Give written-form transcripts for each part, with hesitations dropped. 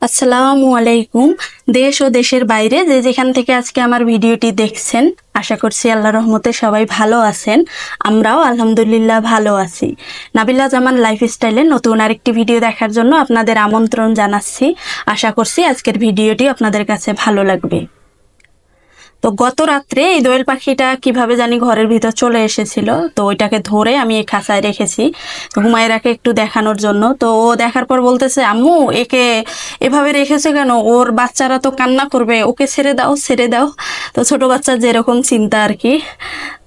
আসসালামু আলাইকুম। দেশ ও দেশের বাইরে যে যেখান থেকে আজকে আমার ভিডিওটি দেখছেন, আশা করছি আল্লাহর রহমতে সবাই ভালো আছেন। আমরাও আলহামদুলিল্লাহ ভালো আছি। নাবিলা জামান লাইফস্টাইলে নতুন আরেকটি ভিডিও দেখার জন্য আপনাদের আমন্ত্রণ জানাচ্ছি। আশা করছি আজকের ভিডিওটি আপনাদের কাছে ভালো লাগবে। তো গত রাত্রে এই দোয়েল পাখিটা কিভাবে জানি ঘরের ভিতর চলে এসেছিল, তো ওইটাকে ধরে আমি এই খাঁচায় রেখেছি হুমায়রাকে একটু দেখানোর জন্য। তো ও দেখার পর বলতেছে, আম্মু একে এভাবে রেখেছে কেন? ওর বাচ্চারা তো কান্না করবে, ওকে ছেড়ে দাও ছেড়ে দাও। তো ছোট বাচ্চার যেরকম চিন্তা আর কি।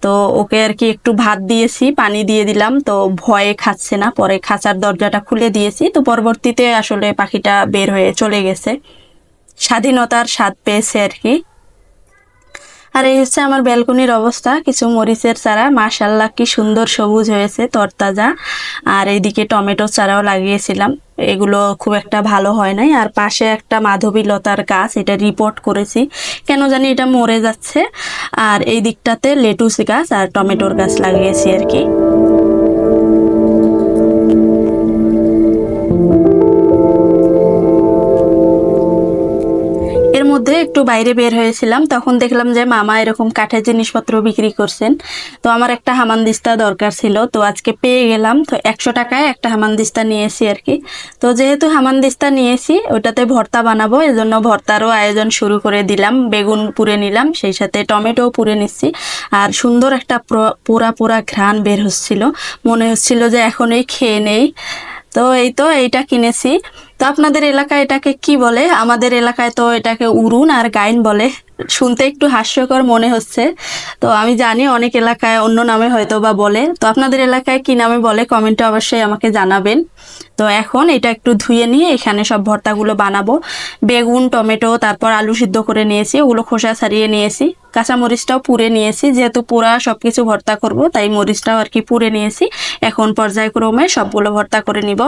তো ওকে আর কি একটু ভাত দিয়েছি, পানি দিয়ে দিলাম, তো ভয়ে খাচ্ছে না। পরে খাঁচার দরজাটা খুলে দিয়েছি, তো পরবর্তীতে আসলে পাখিটা বের হয়ে চলে গেছে, স্বাধীনতার স্বাদ পেয়েছে আর কি। আর এই হচ্ছে আমার ব্যালকনির অবস্থা। কিছু মরিচের চারা, মাশাআল্লাহ কি সুন্দর সবুজ হয়েছে, তরতাজা। আর এইদিকে টমেটো চারাও লাগিয়েছিলাম, এগুলো খুব একটা ভালো হয় নাই। আর পাশে একটা মাধবীলতার গাছ, এটা রিপোর্ট করেছি, কেন জানি এটা মরে যাচ্ছে। আর এই দিকটাতে লেটুস গাছ আর টমেটোর গাছ লাগিয়েছি আর কি। এর মধ্যে একটু বাইরে বের হয়েছিলাম, তখন দেখলাম যে মামা এরকম কাঠের জিনিসপত্র বিক্রি করছেন। তো আমার একটা হামানদিস্তা দরকার ছিল, তো আজকে পেয়ে গেলাম। তো 100 টাকায় একটা হামানদিস্তা নিয়েছি আর কি। তো যেহেতু হামানদিস্তা নিয়েছি, ওটাতে ভর্তা বানাবো, এজন্য ভর্তারও আয়োজন শুরু করে দিলাম। বেগুন পুড়ে নিলাম, সেই সাথে টমেটোও পুড়ে নিচ্ছি। আর সুন্দর একটা পোড়া পোড়া ঘ্রাণ বের হচ্ছিল, মনে হচ্ছিল যে এখনই খেয়ে নেই। তো এই তো এইটা কিনেছি। তো আপনাদের এলাকায় এটাকে কি বলে? আমাদের এলাকায় তো এটাকে উরুন আর গাইন বলে। শুনতে একটু হাস্যকর মনে হচ্ছে, তো আমি জানি অনেক এলাকায় অন্য নামে হয়তো বা বলে। তো আপনাদের এলাকায় কি নামে বলে কমেন্টে অবশ্যই আমাকে জানাবেন। তো এখন এটা একটু ধুয়ে নিয়ে এখানে সব ভর্তাগুলো বানাবো। বেগুন, টমেটো, তারপর আলু সিদ্ধ করে নিয়েছি, ওগুলো খোসা ছাড়িয়ে নিয়েছি। কাঁচা মরিচটাও পুড়ে নিয়েছি, যেহেতু পুরা সবকিছু ভর্তা করব তাই মরিচটাও আর কি পুড়ে নিয়েছি। এখন পর্যায়ক্রমে সবগুলো ভর্তা করে নিব।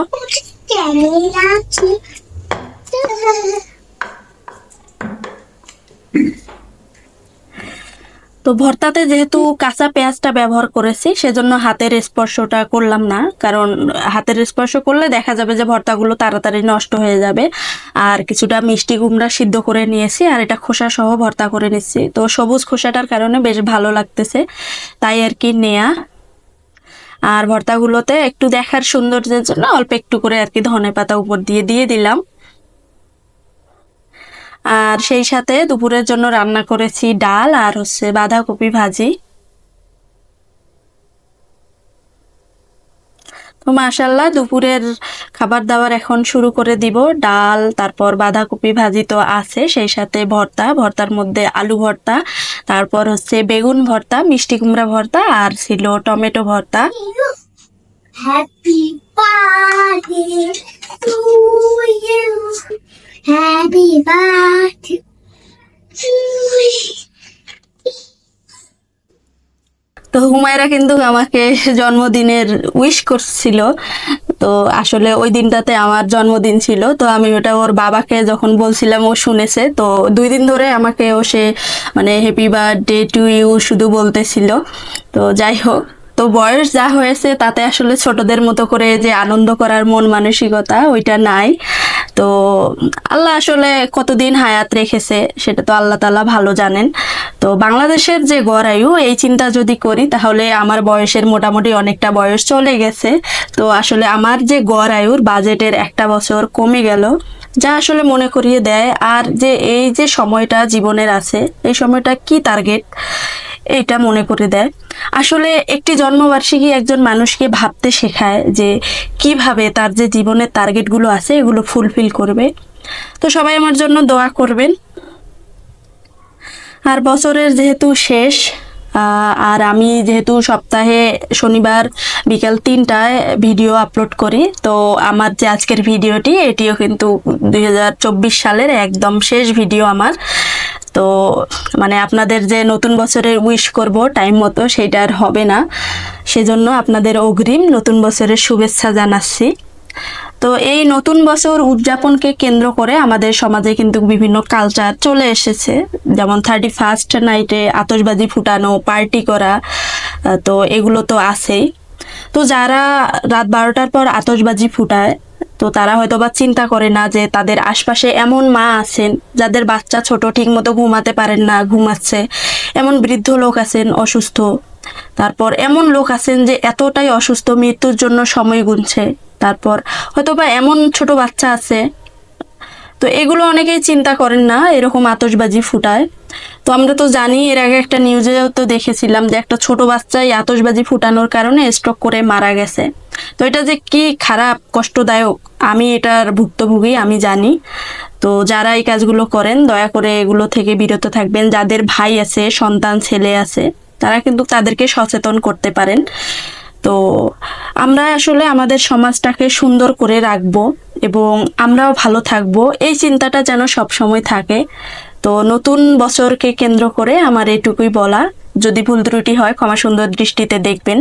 তো ভর্তাতে যেহেতু কাঁচা পেঁয়াজটা ব্যবহার করেছি, সেজন্য হাতের স্পর্শটা করলাম না, কারণ হাতের স্পর্শ করলে দেখা যাবে যে ভর্তাগুলো তাড়াতাড়ি নষ্ট হয়ে যাবে। আর কিছুটা মিষ্টি কুমড়া সিদ্ধ করে নিয়েছি, আর এটা খোসা সহ ভর্তা করে নিচ্ছি। তো সবুজ খোসাটার কারণে বেশ ভালো লাগতেছে, তাই আর কি নেয়া। আর ভর্তাগুলোতে একটু দেখার সৌন্দর্যের জন্য অল্প একটু করে আর কি ধনেপাতা উপর দিয়ে দিয়ে দিলাম। আর সেই সাথে দুপুরের জন্য রান্না করেছি ডাল আর হচ্ছে বাঁধাকপি ভাজি। তো মাশাআল্লাহ দুপুরের খাবার দাবার এখন শুরু করে দিব। ডাল, তারপর বাঁধাকপি ভাজি তো আছে, সেই সাথে ভর্তা, ভর্তার মধ্যে আলু ভর্তা, তারপর হচ্ছে বেগুন ভর্তা, মিষ্টি কুমড়া ভর্তা, আর ছিল টমেটো ভর্তা। Happy birthday to you, happy birthday to you. তো হুমায়রা কিন্তু আমাকে জন্মদিনের উইশ করছিল। তো আসলে ওই দিনটাতে আমার জন্মদিন ছিল, তো আমি ওটা ওর বাবাকে যখন বলছিলাম ও শুনেছে। তো 2 দিন ধরে আমাকে ও সে মানে হ্যাপি বার্থডে টু ইউ শুধু বলতেছিল। তো যাই হোক, তো বয়স যা হয়েছে তাতে আসলে ছোটদের মতো করে যে আনন্দ করার মন মানসিকতা ওইটা নাই। তো আল্লাহ আসলে কতদিন হায়াত রেখেছে সেটা তো আল্লাহ তাআলা ভালো জানেন। তো বাংলাদেশের যে গড় আয়ু, এই চিন্তা যদি করি তাহলে আমার বয়সের মোটামুটি অনেকটা বয়স চলে গেছে। তো আসলে আমার যে গড় আয়ুর বাজেটের একটা বছর কমে গেল, যা আসলে মনে করিয়ে দেয় আর যে এই যে সময়টা জীবনের আছে, এই সময়টা কি টার্গেট এটা মনে করে দেয়। আসলে একটি জন্মবার্ষিকী একজন মানুষকে ভাবতে শেখায় যে কিভাবে তার যে জীবনের টার্গেটগুলো আছে এগুলো ফুলফিল করবে। তো সবাই আমার জন্য দোয়া করবেন। আর বছরের যেহেতু শেষ, আর আমি যেহেতু সপ্তাহে শনিবার বিকাল 3টায় ভিডিও আপলোড করি, তো আমার যে আজকের ভিডিওটি এটিও কিন্তু 2024 সালের একদম শেষ ভিডিও আমার। তো মানে আপনাদের যে নতুন বছরের উইশ করব টাইম মতো সেটা আর হবে না, সেজন্য আপনাদের অগ্রিম নতুন বছরের শুভেচ্ছা জানাচ্ছি। তো এই নতুন বছর উদযাপনকে কেন্দ্র করে আমাদের সমাজে কিন্তু বিভিন্ন কালচার চলে এসেছে, যেমন 31st নাইটে আতশবাজি ফুটানো, পার্টি করা, তো এগুলো তো আছেই। তো যারা রাত 12টার পর আতশবাজি ফুটায়, তো তারা হয়তো বা চিন্তা করে না যে তাদের আশপাশে এমন মা আছেন যাদের বাচ্চা ছোট, ঠিক মতো ঘুমাতে পারেন না, ঘুমাচ্ছে, এমন বৃদ্ধ লোক আছেন অসুস্থ, তারপর এমন লোক আছেন যে এতটাই অসুস্থ মৃত্যুর জন্য সময় গুনছে, তারপর হয়তো বা এমন ছোট বাচ্চা আছে। তো এগুলো অনেকেই চিন্তা করেন না, এরকম আতশবাজি ফুটায়। তো আমরা তো জানি, এর আগে একটা নিউজেও তো দেখেছিলাম যে একটা ছোট বাচ্চাই আতশবাজি ফুটানোর কারণে স্ট্রোক করে মারা গেছে। তো এটা যে কি খারাপ, কষ্টদায়ক, আমি এটার ভুক্তভোগী, আমি জানি। তো যারা এই কাজগুলো করেন দয়া করে এগুলো থেকে বিরত থাকবেন। যাদের ভাই আছে, সন্তান, ছেলে আছে, তারা কিন্তু তাদেরকে সচেতন করতে পারেন। তো আমরা আসলে আমাদের সমাজটাকে সুন্দর করে রাখবো এবং আমরাও ভালো থাকবো, এই চিন্তাটা যেন সব সময় থাকে। তো নতুন বছরকে কেন্দ্র করে আমার এটুকুই বলা। যদি ভুল ত্রুটি হয় ক্ষমা সুন্দর দৃষ্টিতে দেখবেন।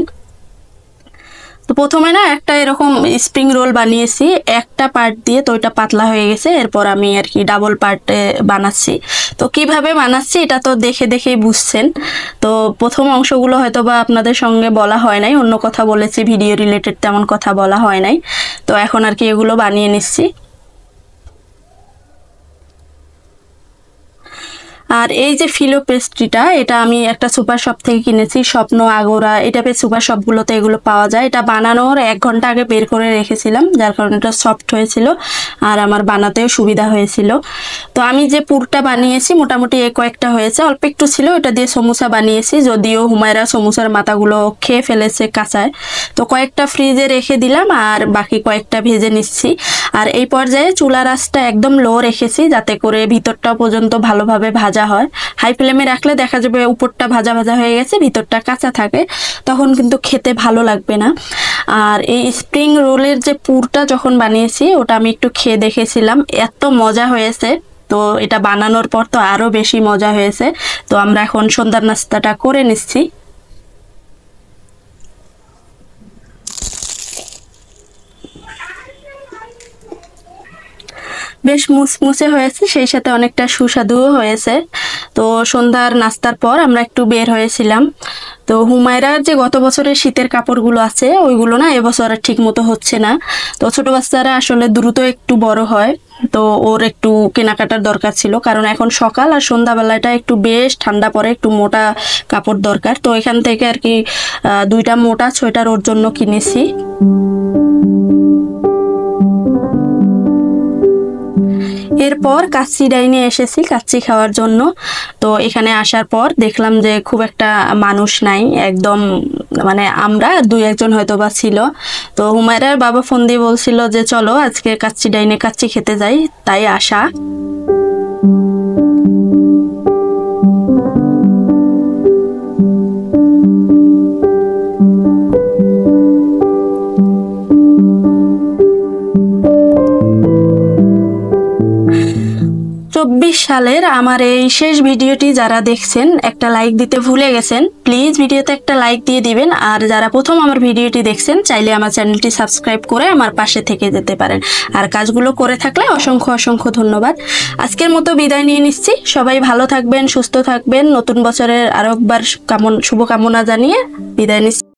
তো প্রথমে না একটা এরকম স্প্রিং রোল বানিয়েছি, একটা পার্ট দিয়ে, তো ওইটা পাতলা হয়ে গেছে। এরপর আমি আর কি ডাবল পার্টে বানাচ্ছি। তো কিভাবে বানাচ্ছি এটা তো দেখে দেখেই বুঝছেন। তো প্রথম অংশগুলো হয়তো বা আপনাদের সঙ্গে বলা হয় নাই, অন্য কথা বলেছি, ভিডিও রিলেটেড তেমন কথা বলা হয় নাই। তো এখন আর কি এগুলো বানিয়ে নিচ্ছি। আর এই যে ফিলো পেস্ট্রিটা, এটা আমি একটা সুপার শপ থেকে কিনেছি, স্বপ্ন, আগোরা, এই টাইপের সুপার শপগুলোতে এগুলো পাওয়া যায়। এটা বানানোর 1 ঘন্টা আগে বের করে রেখেছিলাম, যার কারণে এটা সফট হয়েছিল আর আমার বানাতেও সুবিধা হয়েছিল। তো আমি যে পুরটা বানিয়েছি মোটামুটি কয়েকটা হয়েছে, অল্প একটু ছিল, এটা দিয়ে সমোসা বানিয়েছি। যদিও হুমায়রা সমোসার মাথাগুলো খেয়ে ফেলেছে কাঁচায়, তো কয়েকটা ফ্রিজে রেখে দিলাম আর বাকি কয়েকটা ভেজে নিচ্ছি। আর এই পর্যায়ে চুলার আঁচটা একদম লো রেখেছি, যাতে করে ভিতরটা পর্যন্ত ভালোভাবে ভাজা হয়। হাই ফ্লেমে রাখলে দেখা যাবে উপরটা ভাজা ভাজা হয়ে গেছে, ভিতরটা কাঁচা থাকে, তখন কিন্তু খেতে ভালো লাগবে না। আর এই স্প্রিং রোলের যে পুরটা যখন বানিয়েছি ওটা আমি একটু খেয়ে দেখেছিলাম, এত মজা হয়েছে। তো এটা বানানোর পর তো আরো বেশি মজা হয়েছে। তো আমরা এখন সন্ধ্যার নাস্তাটা করে নিচ্ছি। বেশ মুচমুচে হয়েছে, সেই সাথে অনেকটা সুস্বাদুও হয়েছে। তো সন্ধ্যার নাস্তার পর আমরা একটু বের হয়েছিলাম। তো হুমায়রার যে গত বছরের শীতের কাপড়গুলো আছে ওইগুলো না এবছর আর ঠিক মতো হচ্ছে না। তো ছোট বাচ্চারা আসলে দ্রুত একটু বড় হয়, তো ওর একটু কেনাকাটার দরকার ছিল, কারণ এখন সকাল আর সন্ধ্যাবেলাটা একটু বেশ ঠান্ডা পড়ে, একটু মোটা কাপড় দরকার। তো এখান থেকে আর কি 2টা মোটা সোয়েটার ওর জন্য কিনেছি। এরপর কাচ্চি ডাইনে এসেছি কাচ্চি খাওয়ার জন্য। তো এখানে আসার পর দেখলাম যে খুব একটা মানুষ নাই, একদম মানে আমরা 2-1 হয়তো বা ছিল। তো হুমায়রার বাবা ফোন দিয়ে বলছিল যে চলো আজকে কাচ্চি ডাইনে কাচ্চি খেতে যাই, তাই আসা। সালের আমার এই শেষ ভিডিওটি যারা দেখছেন একটা লাইক দিতে ভুলে গেছেন, প্লিজ ভিডিওতে একটা লাইক দিয়ে দিবেন। আর যারা প্রথম আমার ভিডিওটি দেখছেন চাইলে আমার চ্যানেলটি সাবস্ক্রাইব করে আমার পাশে থেকে যেতে পারেন। আর কাজগুলো করে থাকলে অসংখ্য অসংখ্য ধন্যবাদ। আজকের মতো বিদায় নিয়ে নিচ্ছি। সবাই ভালো থাকবেন, সুস্থ থাকবেন। নতুন বছরের আরো একবার শুভকামনা জানিয়ে বিদায় নিচ্ছি।